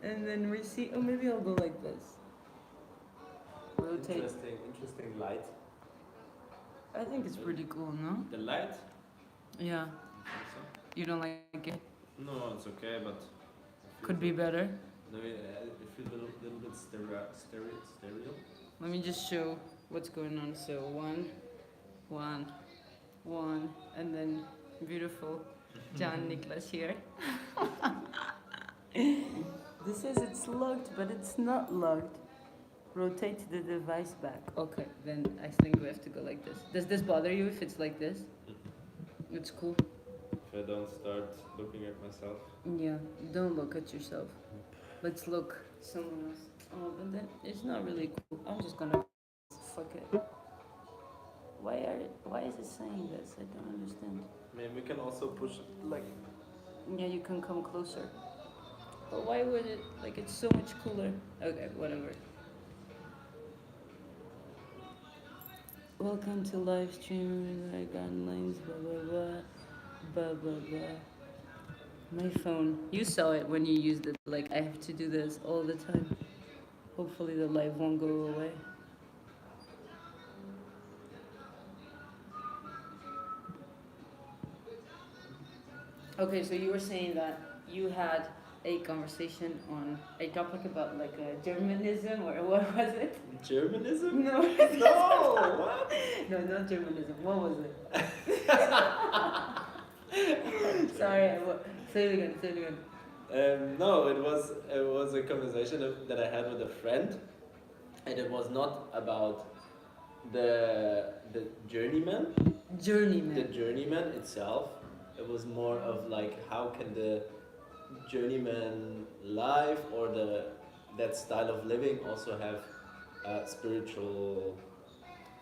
And then receive. Oh, maybe I'll go like this. Rotate. Interesting light. I think it's pretty cool, no? The light? Yeah. You don't like it? No, it's okay, but could be better. No, it feels a little bit stereo. Let me just show what's going on. So 1, 1, 1, and then beautiful John Nicholas here. This says it's locked, but it's not locked. Rotate the device back. Okay, then I think we have to go like this. Does this bother you if it's like this? It's cool. If I don't start looking at myself. Yeah, don't look at yourself. Let's look someone else. Oh, but then it's not really cool. I'm just gonna fuck it. Why is it saying this? I don't understand. I mean, we can also push it like. Yeah, you can come closer. But why would it? Like, it's so much cooler. Okay, whatever. Welcome to live stream. I got lines. Blah blah blah. Blah blah blah. My phone. You saw it when you used it. Like, I have to do this all the time. Hopefully the live won't go away. Okay, so you were saying that you had a conversation on a topic about like a Germanism, or what was it? Germanism? No. No, what? No, not Germanism. What was it? Sorry, say it again. No, it was a conversation that I had with a friend, and it was not about the journeyman. The journeyman itself. It was more of like, how can the journeyman life or that style of living also have a spiritual,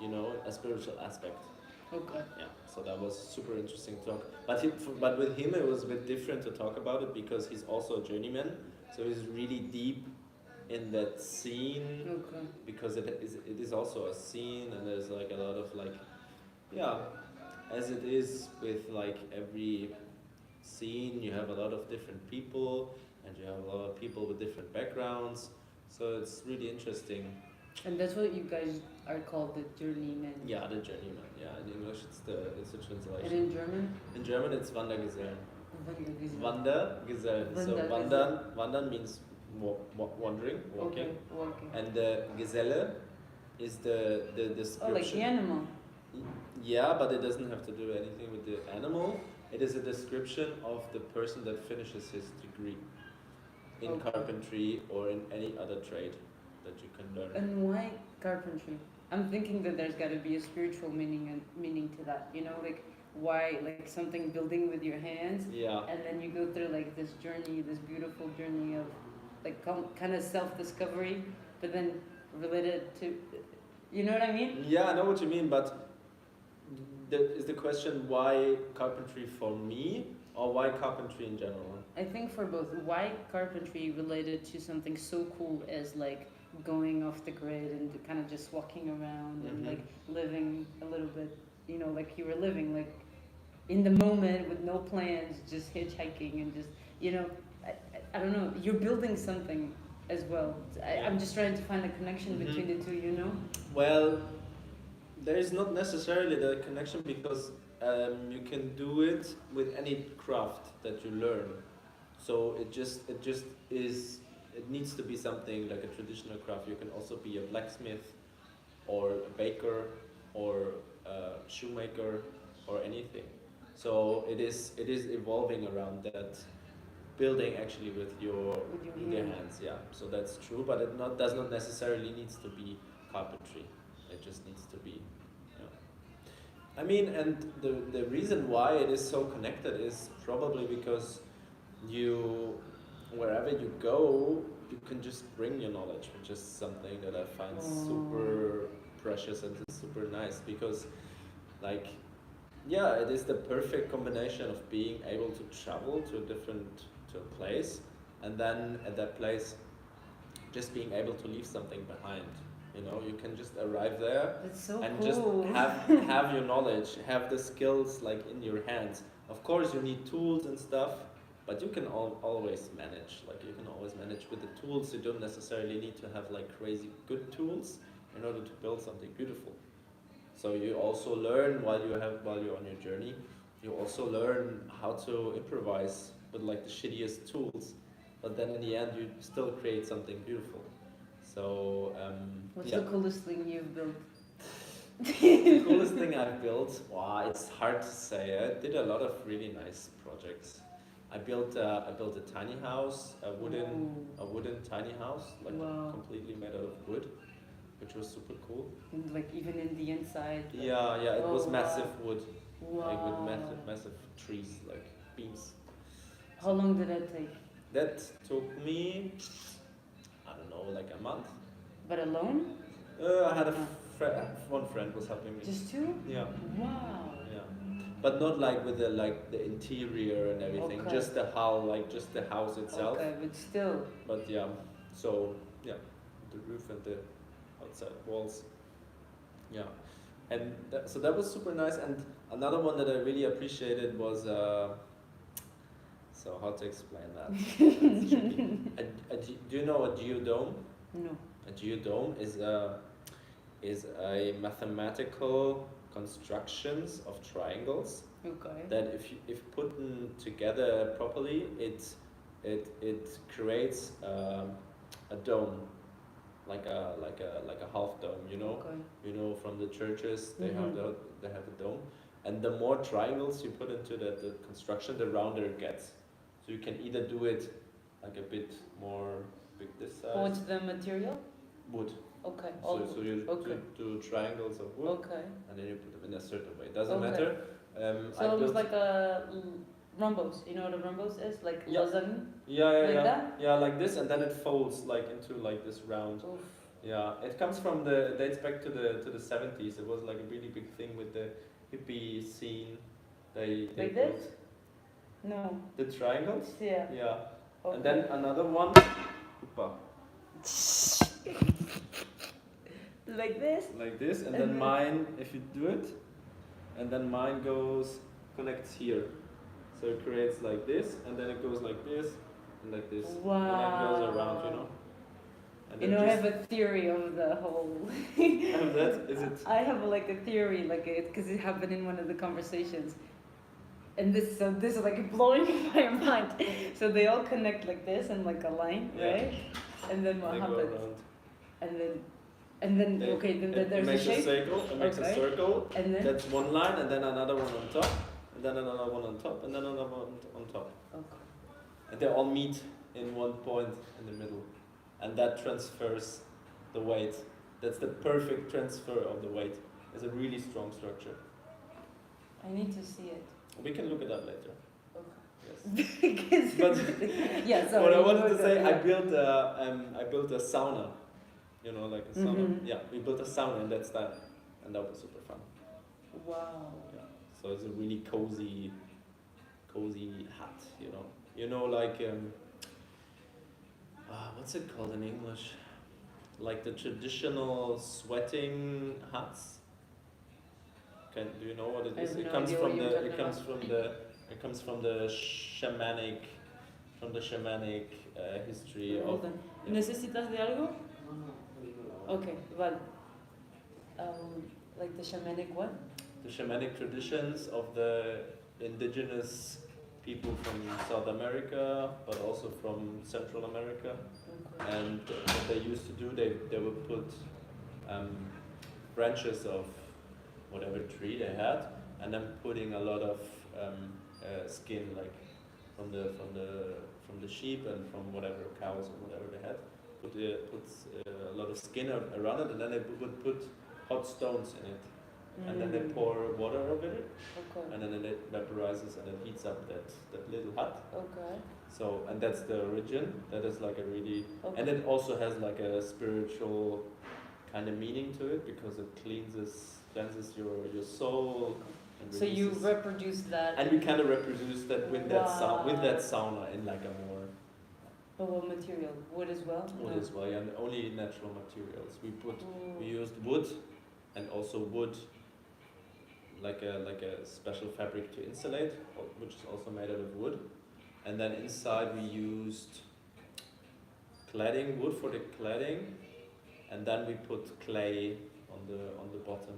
a spiritual aspect. Okay. Yeah, so that was super interesting talk. But with him it was a bit different to talk about it, because he's also a journeyman, so he's really deep in that scene. Okay. Because it is also a scene, and there's like a lot of like, yeah, as it is with like every scene, you have a lot of different people, and you have a lot of people with different backgrounds, so it's really interesting. And that's what you guys are called, the journeyman. Yeah, the journeyman. Yeah, in English it's the translation. And in German? In German it's Wandergesellen. Wandergesellen. So wandern means wandering, walking. Okay, walking. And the Geselle is the description. Oh, like the animal. Yeah, but it doesn't have to do anything with the animal. It is a description of the person that finishes his degree in carpentry or in any other trade that you can learn. And why carpentry? I'm thinking that there's got to be a spiritual meaning to that. Like why, like something building with your hands. Yeah. And then you go through like this journey, this beautiful journey of like kind of self-discovery, but then related to, you know what I mean? Yeah, I know what you mean, but is the question why carpentry for me, or why carpentry in general? I think for both. Why carpentry related to something so cool as like going off the grid and kind of just walking around and like living a little bit, like you were living like in the moment with no plans, just hitchhiking and just, I don't know, you're building something as well. I'm just trying to find a connection between the two, Well, there is not necessarily the connection, because you can do it with any craft that you learn. So it just is. It needs to be something like a traditional craft. You can also be a blacksmith, or a baker, or a shoemaker, or anything. So it is evolving around that, building actually with your hands. Yeah. So that's true, but it does not necessarily needs to be carpentry. It just needs to be. I mean, and the reason why it is so connected is probably because wherever you go, you can just bring your knowledge, which is something that I find super precious and super nice, because like, yeah, it is the perfect combination of being able to travel to a place, and then at that place just being able to leave something behind. You can just arrive there and just have your knowledge, have the skills like in your hands. Of course, you need tools and stuff, but you can always manage. Like you can always manage with the tools. You don't necessarily need to have like crazy good tools in order to build something beautiful. So you also learn while you're on your journey. You also learn how to improvise with like the shittiest tools, but then in the end you still create something beautiful. So what's the coolest thing you've built? The coolest thing I've built? Wow, it's hard to say. I did a lot of really nice projects. I built a tiny house, a wooden tiny house, like completely made out of wood, which was super cool. And like even in the inside. Like, yeah, it was massive wood, wow. like with massive trees, like beams. How long did that take? That took me, I don't know, like a month. But alone? I had one friend was helping me. Just two? Yeah. Wow. Yeah, but not like with the interior and everything. Okay. Just the hull, like just the house itself. Okay, but still. But yeah, so yeah, the roof and the outside walls. Yeah, and so that was super nice. And another one that I really appreciated was so how to explain that? Do you know a geodome? No. A geodome is a mathematical constructions of triangles. Okay. That if put together properly, it creates a dome, like a half dome. You know. Okay. You know, from the churches they have a dome, and the more triangles you put into the construction, the rounder it gets. So you can either do it like a bit more big this size. What's the material? Wood. Okay. So you do triangles of wood. Okay. And then you put them in a certain way. It doesn't matter. So it was like a rhombus. You know what a rhombus is? Like lasagna? Yeah. That? Yeah, like this, and then it folds like into like this round. Oof. Yeah, it comes from dates back to the 70s. It was like a really big thing with the hippie scene. They like this? No. The triangles? Yeah. Yeah. Okay. And then another one. Oopa. Like this? Like this, and then mine, if you do it, and then mine connects here. So it creates like this, and then it goes like this, and like this. Wow. And then it goes around, you know. And I have a theory of the whole. Have that? Is it? I have like a theory, like it, because it happened in one of the conversations. And this is like blowing my mind. So they all connect like this in like a line, right? And then what happens? And then there's a shape. It makes a circle. And then that's one line, and then another one on top, and then another one on top, and then another one on top. Okay. And they all meet in one point in the middle, and that transfers the weight. That's the perfect transfer of the weight. It's a really strong structure. I need to see it. We can look it up later. Okay. Yes. But yeah. So what I wanted to say, I built a sauna. You know, like a sauna. Mm-hmm. Yeah, we built a sauna in that style, and that was super fun. Wow. Yeah. So it's a really cozy hut. You know, like what's it called in English? Like the traditional sweating huts. Do you know what it is? It comes from the shamanic history of. Yeah. ¿Necesitas de algo? Okay, well, like the shamanic what? The shamanic traditions of the indigenous people from South America, but also from Central America. Okay. And what they used to do, they would put branches of whatever tree they had, and then putting a lot of skin, like from the sheep and from whatever cows or whatever they had. Put a lot of skin around it, and then they would put hot stones in it, and then they pour water over it, and then it vaporizes and it heats up that little hut. Okay. So, and that's the origin. That is like a really, and it also has like a spiritual kind of meaning to it, because it cleanses your soul. So you reproduce that. And we kind of reproduce that with that sauna in like a more. But what material? Wood as well? Wood as well, yeah. And only natural materials. We used wood, and also wood, like a special fabric to insulate, which is also made out of wood. and then inside we used cladding, wood for the cladding, and then we put clay on the bottom.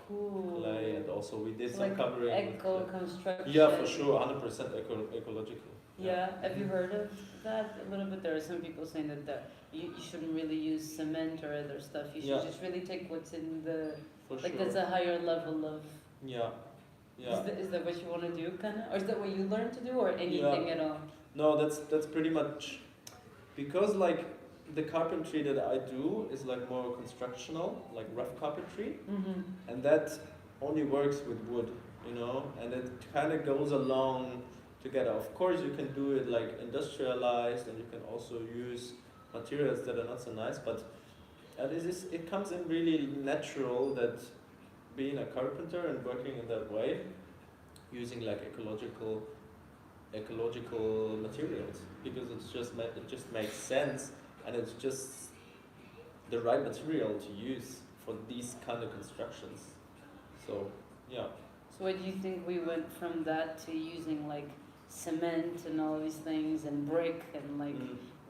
Cool. Clay, and also we did So some like covering. eco construction. Yeah, for sure, 100% ecological. Yeah, have you heard of that a little bit? There are some people saying that you shouldn't really use cement or other stuff. You should just really take what's in the, For like sure. that's a higher level of. Yeah, yeah. Is that what you want to do, kind of? Or is that what you learn to do, or anything at all? No, that's pretty much, because like the carpentry that I do is like more constructional, like rough carpentry, and that only works with wood, you know, and it kind of goes along together. Of course, you can do it like industrialized, and you can also use materials that are not so nice, but it comes in really natural that being a carpenter and working in that way, using like ecological materials, because it just makes sense, and it's just the right material to use for these kind of constructions. So yeah. So what do you think we went from that to using like cement and all these things and brick and like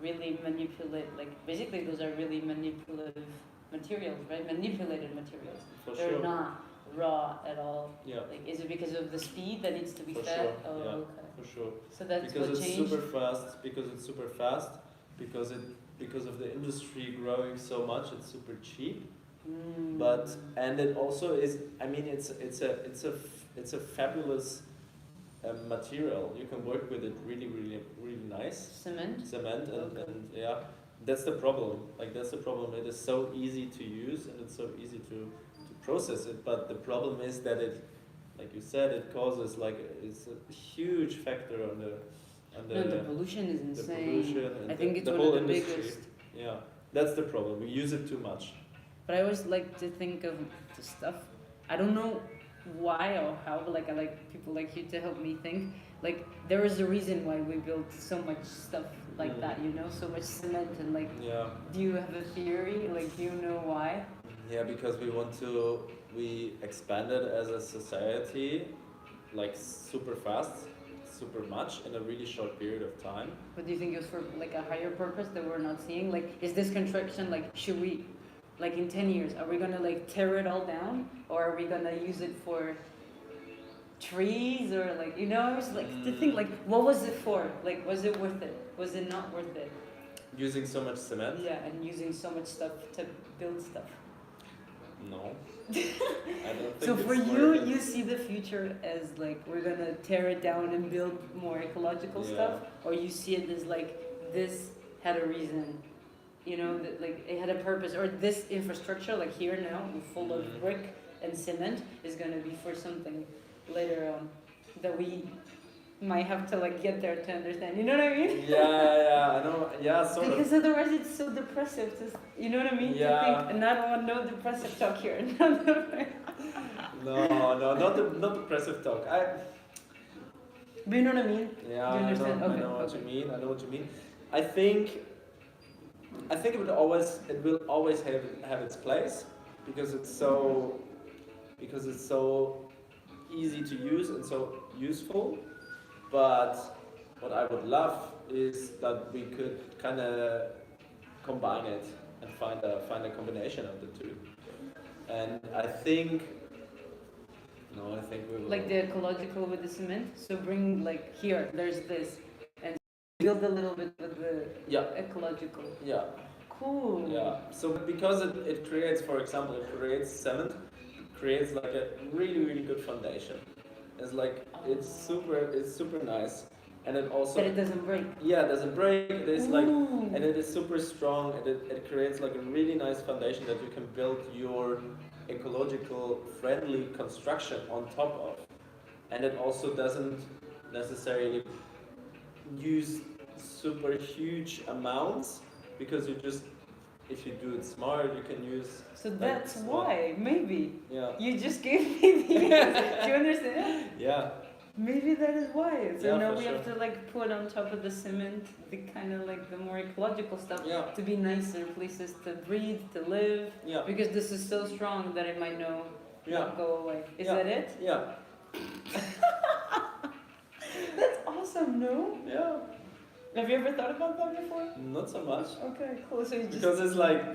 really manipulate, like basically those are really manipulative materials, right? Manipulated materials. They're not raw at all. Yeah. Like, is it because of the speed that needs to be For fed? sure. Oh, Yeah. okay. For sure. So that's because what it's changed. super fast. Because of the industry growing so much, it's super cheap. But and it also is. I mean, it's a fabulous material. You can work with it really nice. Cement. And yeah, that's the problem. Like that's the problem. It is so easy to use and it's so easy to process it. But the problem is that it, like you said, it causes like it's a huge factor on the. No, the pollution is insane. The pollution and I think it's the one whole of the industry. biggest. Yeah, that's the problem. We use it too much. But I always like to think of the stuff. I don't know why or how, but like I like people like you to help me think. Like there is a reason why we built so much stuff like that, you know, so much cement and like. Yeah. Do you have a theory? Like, do you know why? Yeah, because we expanded as a society, like super fast, super much in a really short period of time. But do you think it was for like a higher purpose that we're not seeing? Like, is this construction like, should we, like in 10 years, are we gonna like tear it all down, or are we gonna use it for trees, or like, you know, I was like to think like, what was it for? Like, was it worth it? Was it not worth it? Using so much cement? Yeah, and using so much stuff to build stuff. No. I don't think So for it's you, worth it. you see the future as like we're gonna tear it down and build more ecological stuff, or you see it as like this had a reason, you know, that like it had a purpose, or this infrastructure like here now full of brick and cement is gonna be for something later on that we might have to like get there to understand. You know what I mean? Yeah, I know. Yeah, sort Because of. otherwise it's so depressive to, you know what I mean? Yeah. To think, and I don't want no depressive talk here. No, not depressive talk. But you know what I mean? Yeah, Do you understand? I know what you mean. I know what you mean. I think it will always have its place because it's so easy to use and so useful. But what I would love is that we could kind of combine it and find a combination of the two. And I think we will. Like the ecological with the cement. So bring like here, there's this, and build a little bit with the ecological. Yeah. Cool. Yeah. So because it creates, for example, cement, creates like a really good foundation. It's like it's super nice, and it also. But it doesn't break. Yeah, it doesn't break. It is like, and it is super strong, and it creates like a really nice foundation that you can build your ecological friendly construction on top of, and it also doesn't necessarily use super huge amounts because you just. If you do it smart, you can use. So that's why, maybe. Yeah. You just gave me the. Do you understand? Yeah. Maybe that is why. So now we for have to like put on top of the cement the kind of like the more ecological stuff Yeah. to be nicer places to breathe, to live. Yeah. Because this is so strong that it might not go away. Is Yeah. that it? Yeah. That's awesome. awesome, no? Yeah, Have you ever thought about that before? not so much. Okay, cool. So you just Because it's like,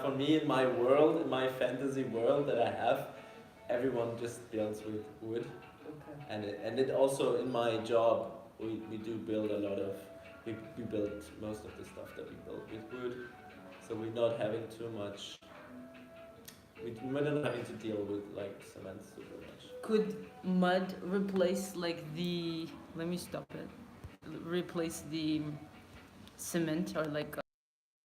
for me, in my world, in my fantasy world that I have, everyone just builds with wood. okay. And it also, in my job, we do build a lot of, we build most of the stuff that we build with wood. So we're not having too much, we're not having to deal with like cement super much. Could mud replace like the? Let me stop it. Replace the cement or like